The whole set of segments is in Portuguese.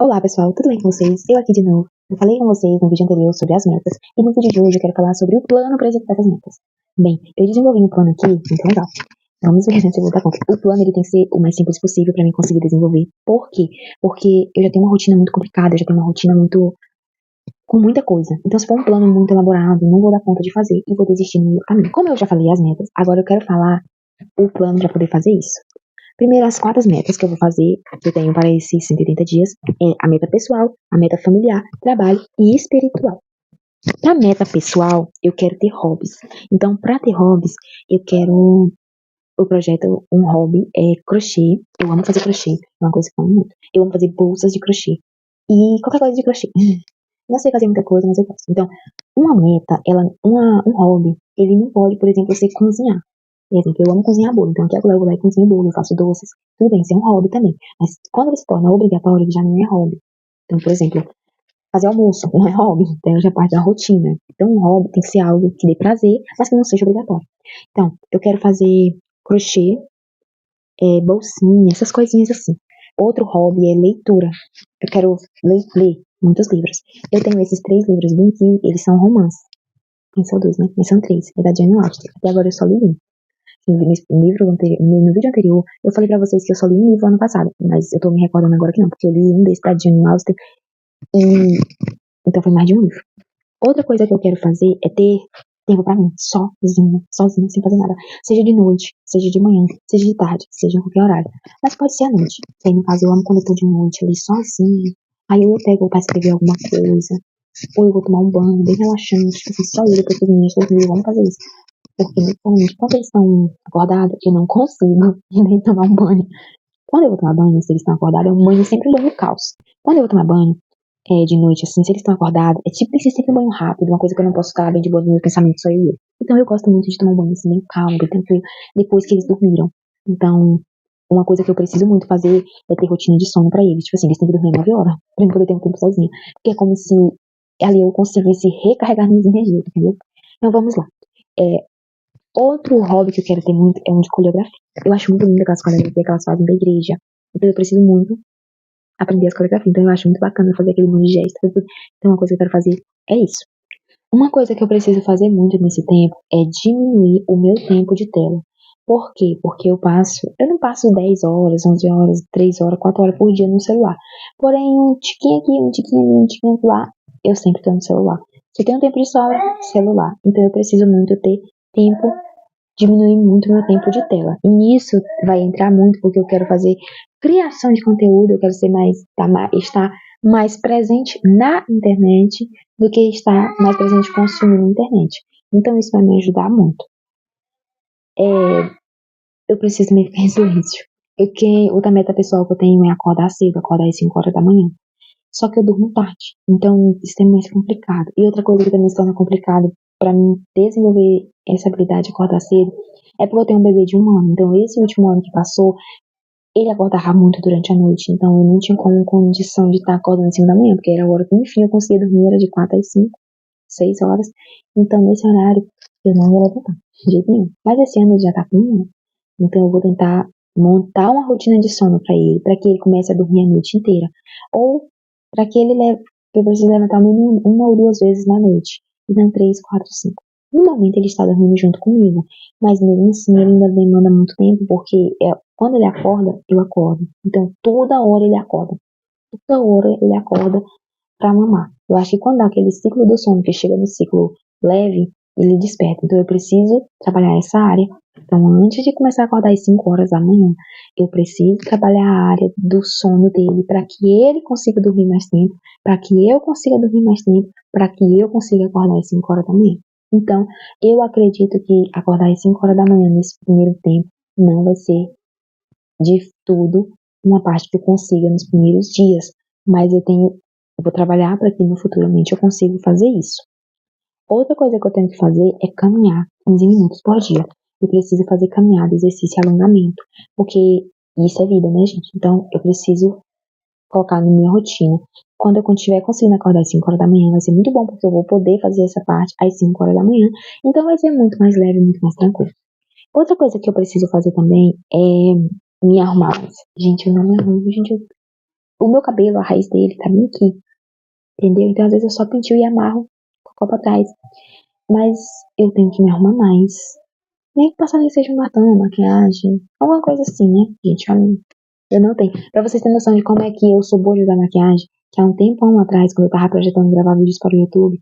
Olá pessoal, tudo bem com vocês? Eu aqui de novo. Eu falei com vocês no vídeo anterior sobre as metas, e no vídeo de hoje eu quero falar sobre o plano para executar essas metas. Bem, eu desenvolvi um plano aqui, então legal. Vamos ver se eu vou dar conta. O plano ele tem que ser o mais simples possível para mim conseguir desenvolver. Por quê? Porque eu já tenho uma rotina muito complicada, eu já tenho uma rotina muito com muita coisa. Então se for um plano muito elaborado, eu não vou dar conta de fazer e vou desistir no meio do caminho. Como eu já falei as metas, agora eu quero falar o plano para poder fazer isso. Primeiro, as 4 metas que eu vou fazer, que eu tenho para esses 180 dias, é a meta pessoal, a meta familiar, trabalho e espiritual. Para a meta pessoal, eu quero ter hobbies. Então, para ter hobbies, o projeto, um hobby é crochê. Eu amo fazer crochê, é uma coisa que eu amo muito. Eu amo fazer bolsas de crochê e qualquer coisa de crochê. Não sei fazer muita coisa, mas eu gosto. Então, uma meta, um hobby, ele não pode, por exemplo, ser cozinhar. Por exemplo, eu amo cozinhar bolo, então aqui agora eu vou lá e cozinho bolo, eu faço doces. Tudo bem, isso é um hobby também. Mas quando ele se torna obrigatório, ele já não é hobby. Então, por exemplo, fazer almoço não é hobby, então já parte da rotina. Então, um hobby tem que ser algo que dê prazer, mas que não seja obrigatório. Então, eu quero fazer crochê, bolsinha, essas coisinhas assim. Outro hobby é leitura. Eu quero ler muitos livros. Eu tenho esses 3 livros bem aqui, eles são romances. Tem só 2, né? Mas são 3. É da Jane Austen. Até agora eu só li um. No vídeo anterior, eu falei pra vocês que eu só li um livro ano passado, mas eu tô me recordando agora que não, porque eu li um desse da Jane Austen, e então foi mais de um livro. Outra coisa que eu quero fazer é ter tempo pra mim, sozinha, sem fazer nada. Seja de noite, seja de manhã, seja de tarde, seja em qualquer horário. Mas pode ser à noite. E aí, no caso, eu amo quando eu tô de noite, ali sozinha. Aí eu pego pra escrever alguma coisa, ou eu vou tomar um banho bem relaxante, tipo assim, só eu, depois que os meninos dormiram, vamos fazer isso. Porque, principalmente, quando eles estão acordados, eu não consigo nem tomar um banho. Quando eu vou tomar banho, se eles estão acordados, é um banho sempre banho caos. Quando eu vou tomar banho, de noite, assim, se eles estão acordados, é tipo esse sempre um banho rápido, uma coisa que eu não posso ficar bem de boa no meu pensamento, só eu e ele. Então eu gosto muito de tomar um banho, assim, bem calmo, bem tranquilo, depois que eles dormiram. Então, uma coisa que eu preciso muito fazer é ter rotina de sono pra eles. Tipo assim, eles têm que dormir 9 horas, pra eu poder ter um tempo sozinha. Porque é como se ali eu conseguisse recarregar minhas energias, entendeu? Então vamos lá. Outro hobby que eu quero ter muito é um de coreografia. Eu acho muito lindo aquelas coreografias que elas fazem da igreja. Então eu preciso muito aprender as coreografias. Então eu acho muito bacana fazer aquele monte de gestos. Então uma coisa que eu quero fazer é isso. Uma coisa que eu preciso fazer muito nesse tempo é diminuir o meu tempo de tela. Por quê? Porque eu não passo 10 horas, 11 horas, 3 horas, 4 horas por dia no celular. Porém, um tiquinho aqui, um tiquinho ali, um tiquinho lá, eu sempre estou no celular. Se eu tenho tempo de sobra, celular. Então eu preciso muito ter tempo, diminuir muito meu tempo de tela. E nisso vai entrar muito porque eu quero fazer criação de conteúdo, eu quero estar mais presente na internet do que estar mais presente consumindo a internet. Então isso vai me ajudar muito. Eu preciso me ficar em silêncio. Outra meta pessoal que eu tenho é acordar cedo, acordar às 5 horas da manhã. Só que eu durmo tarde, então isso é mais complicado. E outra coisa que também se torna complicado para mim desenvolver essa habilidade de acordar cedo é porque eu tenho um bebê de 1 ano. Então esse último ano que passou, ele acordava muito durante a noite, então eu não tinha condição de estar acordando às 5 da manhã, porque era a hora que enfim eu conseguia dormir, era de 4 às 5, 6 horas. Então nesse horário eu não ia levantar, de jeito nenhum. Mas esse ano ele já tá com 1 ano, então eu vou tentar montar uma rotina de sono para que ele comece a dormir a noite inteira. Ou para que eu precise levantar menos 1 ou 2 vezes na noite, e não 3, 4, 5. No momento ele está dormindo junto comigo, mas mesmo assim ele ainda demanda muito tempo, porque quando ele acorda, eu acordo. Então toda hora ele acorda. Toda hora ele acorda para mamar. Eu acho que quando dá aquele ciclo do sono, que chega no ciclo leve, ele desperta. Então eu preciso trabalhar essa área. Então antes de começar a acordar às 5 horas da manhã, eu preciso trabalhar a área do sono dele para que ele consiga dormir mais tempo, para que eu consiga dormir mais tempo, para que eu consiga acordar às 5 horas da manhã. Então, eu acredito que acordar às 5 horas da manhã nesse primeiro tempo não vai ser de tudo uma parte que eu consiga nos primeiros dias, mas eu vou trabalhar para que no futuramente eu consiga fazer isso. Outra coisa que eu tenho que fazer é caminhar 15 minutos por dia. Eu preciso fazer caminhada, exercício e alongamento, porque isso é vida, né, gente? Então, eu preciso colocar na minha rotina. Quando eu estiver conseguindo acordar às 5 horas da manhã, vai ser muito bom, porque eu vou poder fazer essa parte às 5 horas da manhã. Então, vai ser muito mais leve, muito mais tranquilo. Outra coisa que eu preciso fazer também é me arrumar mais. Gente, eu não me arrumo, gente. o meu cabelo, a raiz dele tá bem aqui, entendeu? Então às vezes eu só pentio e amarro com a copa atrás. Mas eu tenho que me arrumar mais. Nem que passar nem seja um batom, maquiagem, alguma coisa assim, né? Gente, eu não tenho. Pra vocês terem noção de como é que eu sou boa de usar maquiagem, que há um tempão atrás, quando eu tava projetando gravar vídeos para o YouTube,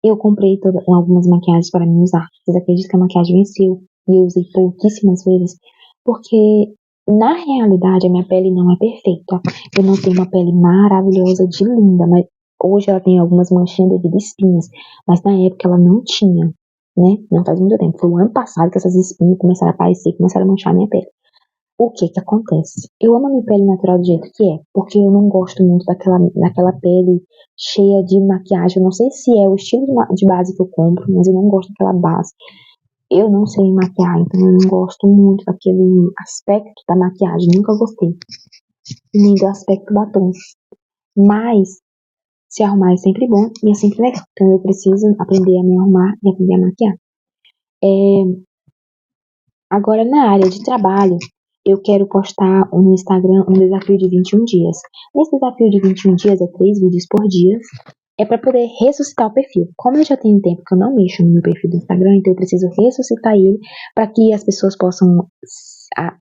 eu comprei algumas maquiagens para mim usar. Vocês acreditam que a maquiagem venceu e eu usei pouquíssimas vezes? Porque, na realidade, a minha pele não é perfeita. Eu não tenho uma pele maravilhosa de linda, mas hoje ela tem algumas manchinhas devido a espinhas. Mas na época ela não tinha, né? Não faz muito tempo. Foi o ano passado que essas espinhas começaram a aparecer, começaram a manchar a minha pele. O que que acontece? Eu amo a minha pele natural do jeito que é, porque eu não gosto muito daquela pele cheia de maquiagem. Eu não sei se é o estilo de base que eu compro, mas eu não gosto daquela base. Eu não sei maquiar, então eu não gosto muito daquele aspecto da maquiagem. Nunca gostei. Nem do aspecto batom. Mas se arrumar é sempre bom e é sempre legal. Então eu preciso aprender a me arrumar e aprender a maquiar. Agora, na área de trabalho, eu quero postar no Instagram um desafio de 21 dias. Esse desafio de 21 dias é 3 vídeos por dia. É para poder ressuscitar o perfil. Como eu já tenho tempo que eu não mexo no meu perfil do Instagram, então eu preciso ressuscitar ele para que as pessoas possam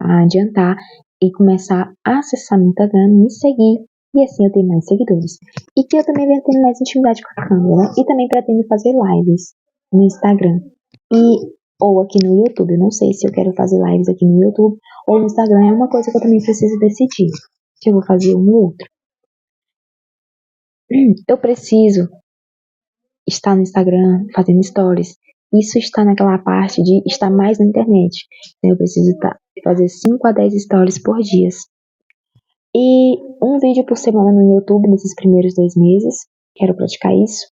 adiantar e começar a acessar meu Instagram, me seguir e assim eu ter mais seguidores. E que eu também venha tendo mais intimidade com a câmera. E também pretendo fazer lives no Instagram. Ou aqui no YouTube. Eu não sei se eu quero fazer lives aqui no YouTube ou no Instagram. É uma coisa que eu também preciso decidir. Se eu vou fazer um ou outro. Eu preciso estar no Instagram fazendo stories. Isso está naquela parte de estar mais na internet. Então eu preciso fazer 5 a 10 stories por dia. E um vídeo por semana no YouTube nesses primeiros 2 meses. Quero praticar isso.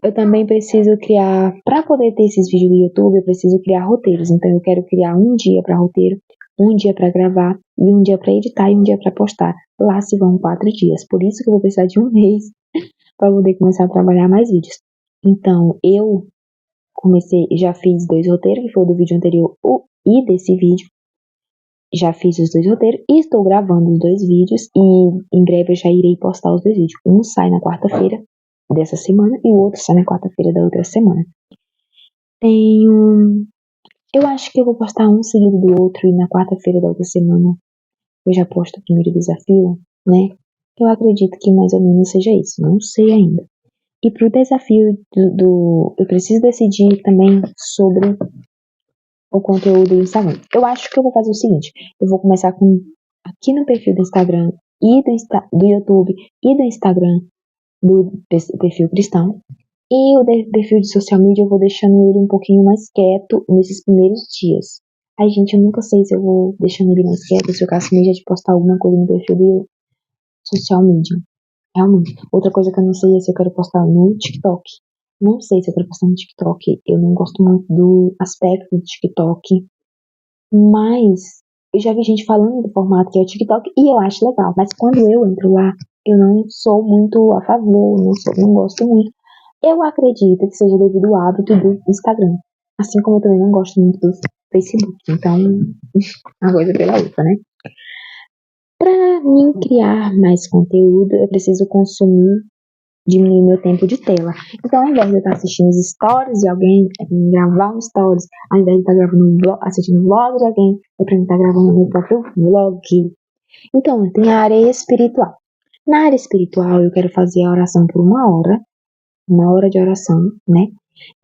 Eu também preciso criar, para poder ter esses vídeos no YouTube, eu preciso criar roteiros. Então eu quero criar um dia para roteiro, um dia para gravar, e um dia para editar e um dia para postar. Lá se vão 4 dias. Por isso que eu vou precisar de um mês para poder começar a trabalhar mais vídeos. Então eu já fiz 2 roteiros, que foi o do vídeo anterior e desse vídeo. Já fiz os 2 roteiros e estou gravando os 2 vídeos e em breve eu já irei postar os 2 vídeos. Um sai na quarta-feira dessa semana e o outro sai na quarta-feira da outra semana. Eu acho que eu vou postar um seguido do outro e na quarta-feira da outra semana eu já posto o primeiro desafio, né? Eu acredito que mais ou menos seja isso, não sei ainda. E pro desafio eu preciso decidir também sobre o conteúdo do Instagram. Eu acho que eu vou fazer o seguinte, eu vou começar aqui no perfil do Instagram e do YouTube e do Instagram do perfil cristão. E o perfil de social media eu vou deixando ele um pouquinho mais quieto nesses primeiros dias. Ai, gente, eu nunca sei se eu vou deixando ele mais quieto, se eu caso medo de postar alguma coisa no perfil do social media. Realmente. Outra coisa que eu não sei é se eu quero postar no TikTok. Não sei se eu quero postar no TikTok. Eu não gosto muito do aspecto do TikTok. Mas eu já vi gente falando do formato que é o TikTok e eu acho legal. Mas quando eu entro lá, eu não sou muito a favor, não gosto muito. Eu acredito que seja devido ao hábito do Instagram. Assim como eu também não gosto muito do Facebook. Então, uma coisa pela outra, né? Para mim criar mais conteúdo, eu preciso diminuir meu tempo de tela. Então, ao invés de eu estar assistindo os stories de alguém, gravar um stories, ao invés de estar assistindo o vlog de alguém, eu para mim estar gravando meu próprio vlog. Então, tem a área espiritual. Na área espiritual, eu quero fazer a oração por 1 hora de oração, né?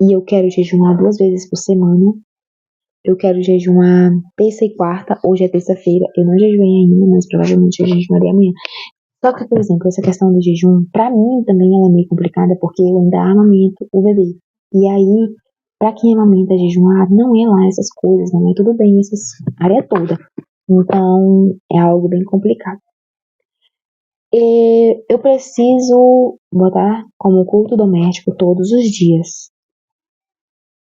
E eu quero jejuar 2 vezes por semana. Eu quero jejuar terça e quarta. Hoje é terça-feira. Eu não jejuei ainda, mas provavelmente eu jejuarei amanhã. Só que, por exemplo, essa questão do jejum, pra mim também ela é meio complicada, porque eu ainda amamento o bebê. E aí, pra quem amamenta jejuar, não é lá essas coisas, não é tudo bem, essa área toda. Então, é algo bem complicado. Eu preciso botar como culto doméstico todos os dias,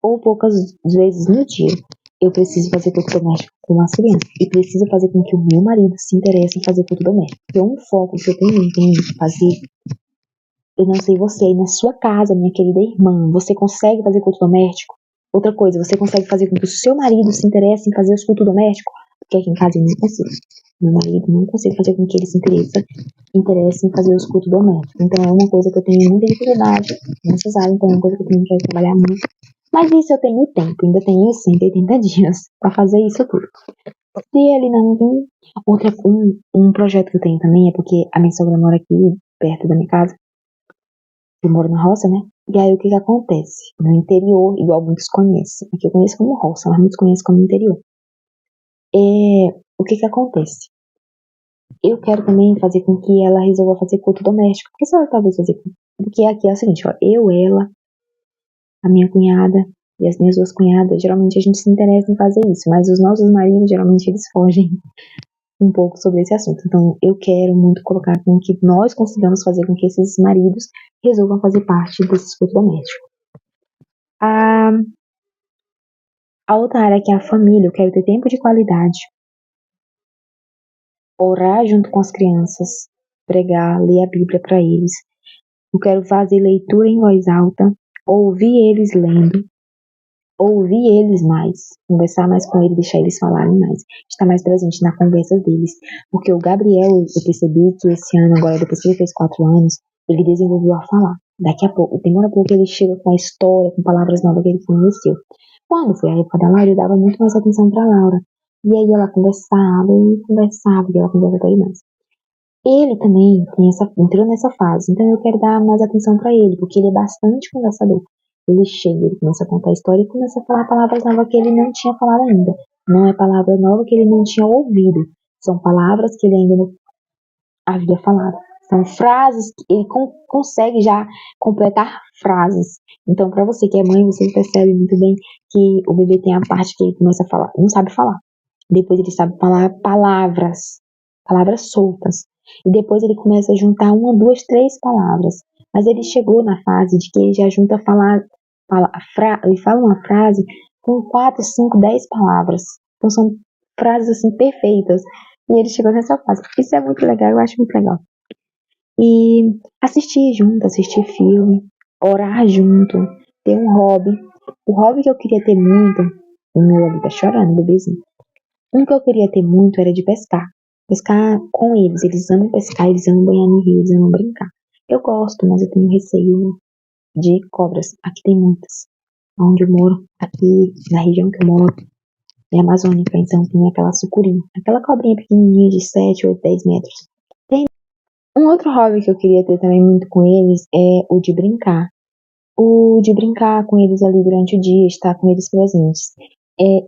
ou poucas vezes no dia. Eu preciso fazer culto doméstico com as crianças e preciso fazer com que o meu marido se interesse em fazer culto doméstico. Porque é um foco que eu tenho em fazer. Eu não sei você aí na sua casa, minha querida irmã, você consegue fazer culto doméstico? Outra coisa, você consegue fazer com que o seu marido se interesse em fazer os cultos domésticos? Porque aqui em casa eu não consigo. Meu marido não consegue fazer com que ele se interesse em fazer os cultos domésticos. Então é uma coisa que eu tenho muita dificuldade nessas áreas, então é uma coisa que eu tenho que trabalhar muito. Mas isso eu tenho tempo, ainda tenho 180 dias para fazer isso tudo. Se ele não vir, um projeto que eu tenho também é porque a minha sogra mora aqui perto da minha casa. Eu moro na roça, né? E aí o que acontece? No interior, igual muitos conhecem, aqui eu conheço como roça, mas muitos conhecem como interior. O que acontece? Eu quero também fazer com que ela resolva fazer culto doméstico. Porque se ela talvez fazer culto... Porque aqui é o seguinte, ó, ela, a minha cunhada e as minhas duas cunhadas, geralmente a gente se interessa em fazer isso, mas os nossos maridos, geralmente, eles fogem um pouco sobre esse assunto. Então, eu quero muito colocar com que nós consigamos fazer com que esses maridos resolvam fazer parte desse culto doméstico. A outra área que é a família, eu quero ter tempo de qualidade, orar junto com as crianças, pregar, ler a Bíblia para eles. Eu quero fazer leitura em voz alta, ouvir eles lendo, ouvir eles mais, conversar mais com eles, deixar eles falarem mais, estar mais presente na conversa deles. Porque o Gabriel, eu percebi que esse ano, agora depois que ele fez 4 anos, ele desenvolveu a falar. Daqui a pouco, demora pouco, ele chega com a história, com palavras novas que ele conheceu. Quando foi a época da Laura, eu dava muito mais atenção para Laura. E aí ela conversava, e ela conversa até demais. Ele também entrou nessa fase, então eu quero dar mais atenção para ele, porque ele é bastante conversador. Ele chega, ele começa a contar a história e começa a falar palavras novas que ele não tinha falado ainda. Não é palavra nova que ele não tinha ouvido. São palavras que ele ainda não havia falado. São frases que ele consegue já completar frases. Então, para você que é mãe, você percebe muito bem que o bebê tem a parte que ele começa a falar, não sabe falar. Depois ele sabe falar palavras soltas. E depois ele começa a juntar 1, 2, 3 palavras. Mas ele chegou na fase de que ele já junta ele fala uma frase com 4, 5, 10 palavras. Então são frases assim perfeitas. E ele chegou nessa fase. Isso é muito legal, eu acho muito legal. E assistir junto, assistir filme, orar junto, ter um hobby. O hobby que eu queria ter muito, o meu ali tá chorando, bebezinho. Um que eu queria ter muito era de pescar. Pescar com eles. Eles amam pescar, eles amam banhar no rio, eles amam brincar. Eu gosto, mas eu tenho receio de cobras. Aqui tem muitas. Onde eu moro, aqui na região que eu moro, é amazônica, então tem aquela sucuri. Aquela cobrinha pequenininha de 7, 8, 10 metros. Tem um outro hobby que eu queria ter também muito com eles é o de brincar. O de brincar com eles ali durante o dia, estar com eles presentes.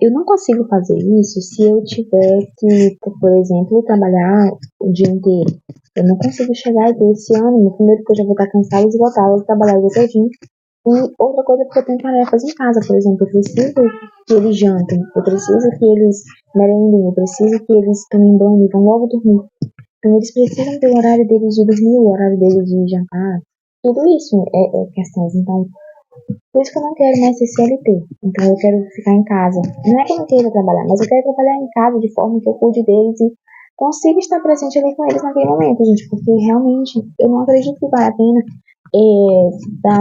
Eu não consigo fazer isso se eu tiver que, por exemplo, trabalhar o dia inteiro. Eu não consigo chegar e ter esse ânimo, primeiro porque eu já vou estar cansada e esgotada de trabalhar o dia todinho. E outra coisa é porque eu tenho tarefas em casa, por exemplo, eu preciso que eles jantem, eu preciso que eles merendem, eu preciso que eles tomem banho e vão logo dormir. Então eles precisam ter o horário deles de dormir, o horário deles de jantar. Tudo isso é questões, então... Por isso que eu não quero mais ser CLT. Então eu quero ficar em casa. Não é que eu não queira trabalhar, mas eu quero trabalhar em casa de forma que eu cuide deles e consiga estar presente ali com eles naquele momento, gente. Porque realmente eu não acredito que vale a pena dar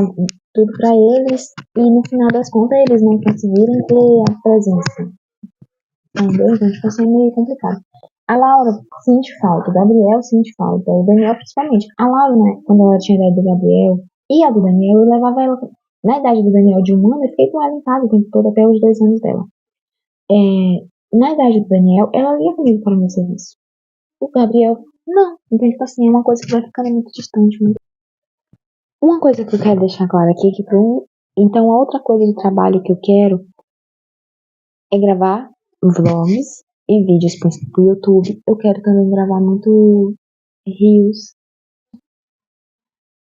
tudo pra eles e no final das contas eles não conseguirem ter a presença. Entendeu? Então fica sendo meio complicado. A Laura sente falta, o Gabriel sente falta, o Daniel principalmente. A Laura, né, quando ela tinha a idade do Gabriel e a do Daniel, eu levava ela. Na idade do Daniel de 1 ano, eu fiquei com ela em casa o tempo todo, até os 2 anos dela. Na idade do Daniel, ela ia comigo para o meu serviço. O Gabriel, não. Então, tipo assim, é uma coisa que vai ficando muito distante. Muito. Uma coisa que eu quero deixar claro aqui é que então, a outra coisa de trabalho que eu quero é gravar vlogs e vídeos pro YouTube. Eu quero também gravar muito reels.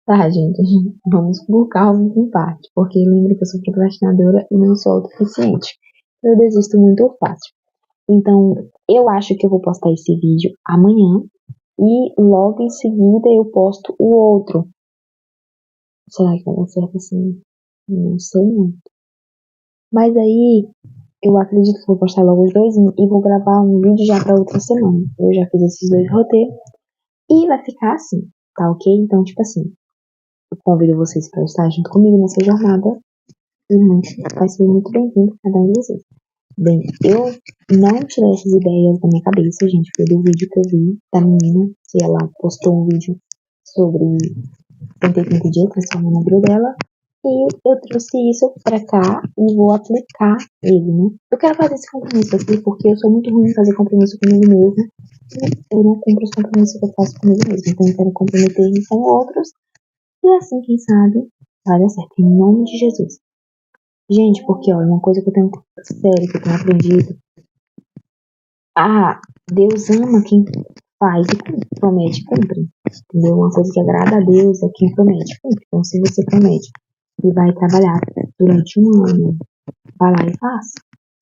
Tá, gente, vamos por calma em parte, porque lembre que eu sou procrastinadora e não sou autossuficiente. Eu desisto muito fácil. Então, eu acho que eu vou postar esse vídeo amanhã e logo em seguida eu posto o outro. Será que vai dar certo assim? Não sei muito. Mas aí, eu acredito que vou postar logo os dois e vou gravar um vídeo já pra outra semana. Eu já fiz esses 2 roteiros e vai ficar assim, tá ok? Então, tipo assim, eu convido vocês para estar junto comigo nessa jornada vai ser muito bem-vindo cada um de vocês. Bem, eu não tirei essas ideias da minha cabeça, gente, foi do vídeo que eu vi da menina, que ela postou um vídeo sobre 180 dias, transformando a vida dela, e eu trouxe isso pra cá e vou aplicar ele, né? Eu quero fazer esse compromisso aqui porque eu sou muito ruim em fazer compromisso comigo mesma e eu não cumpro os compromissos que eu faço comigo mesma, então eu quero comprometer-me com outros e assim, quem sabe, vai dar certo, em nome de Jesus. Gente, porque, olha, uma coisa que eu tenho sério, que eu tenho aprendido. Deus ama quem faz e promete e cumpre. Entendeu? Uma coisa que agrada a Deus é quem promete e cumpre. Então, se você promete e vai trabalhar durante um ano, vai lá e faça.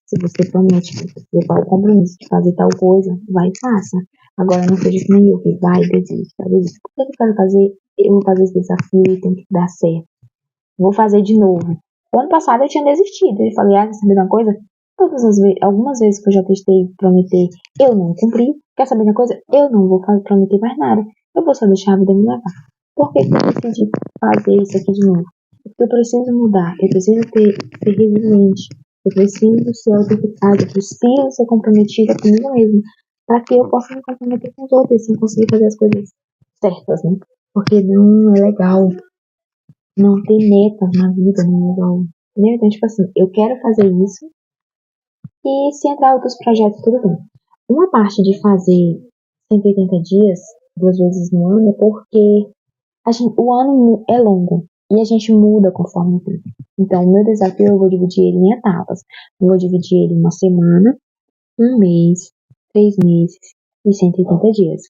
Se você promete que você vai o compromisso de fazer tal coisa, vai e faça. Agora, não seja que nem eu, que vai e desiste. Por que eu quero fazer? Eu vou fazer esse desafio e tem que dar certo. Vou fazer de novo. O ano passado eu tinha desistido. Eu falei, quer saber de uma coisa? Algumas vezes que eu já testei prometer, eu não cumpri. Quer saber de uma coisa? Eu não vou prometer mais nada. Eu vou só deixar a vida me levar. Por que eu decidi fazer isso aqui de novo? Porque eu preciso mudar. Eu preciso ser resiliente. Eu preciso ser auto-eficaz. Eu preciso ser comprometida comigo mesma. Para que eu possa me comprometer com os outros e conseguir fazer as coisas certas, né? Porque não é legal não ter metas na vida, não é legal. Entendeu? Então, tipo assim, eu quero fazer isso e se entrar outros projetos, tudo bem. Uma parte de fazer 180 dias, 2 vezes no ano, é porque o ano é longo e a gente muda conforme o tempo. Então, o meu desafio eu vou dividir ele em etapas. Eu vou dividir ele em uma semana, um mês, 3 meses e 180 dias.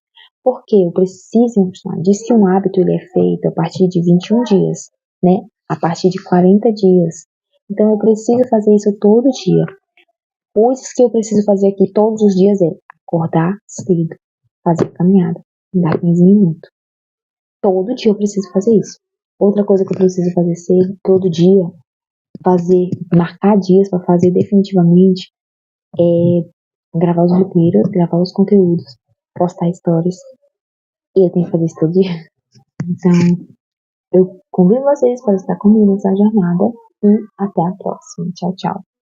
Porque eu preciso continuar. Diz que um hábito ele é feito a partir de 21 dias, né? A partir de 40 dias. Então, eu preciso fazer isso todo dia. Coisas que eu preciso fazer aqui todos os dias é acordar cedo, fazer caminhada, dar 15 minutos. Todo dia eu preciso fazer isso. Outra coisa que eu preciso fazer cedo, todo dia, marcar dias para fazer definitivamente, é gravar os roteiros, gravar os conteúdos, postar stories. E eu tenho que fazer isso todo dia. Então, eu convido vocês para estar comigo nessa jornada e até a próxima. Tchau, tchau.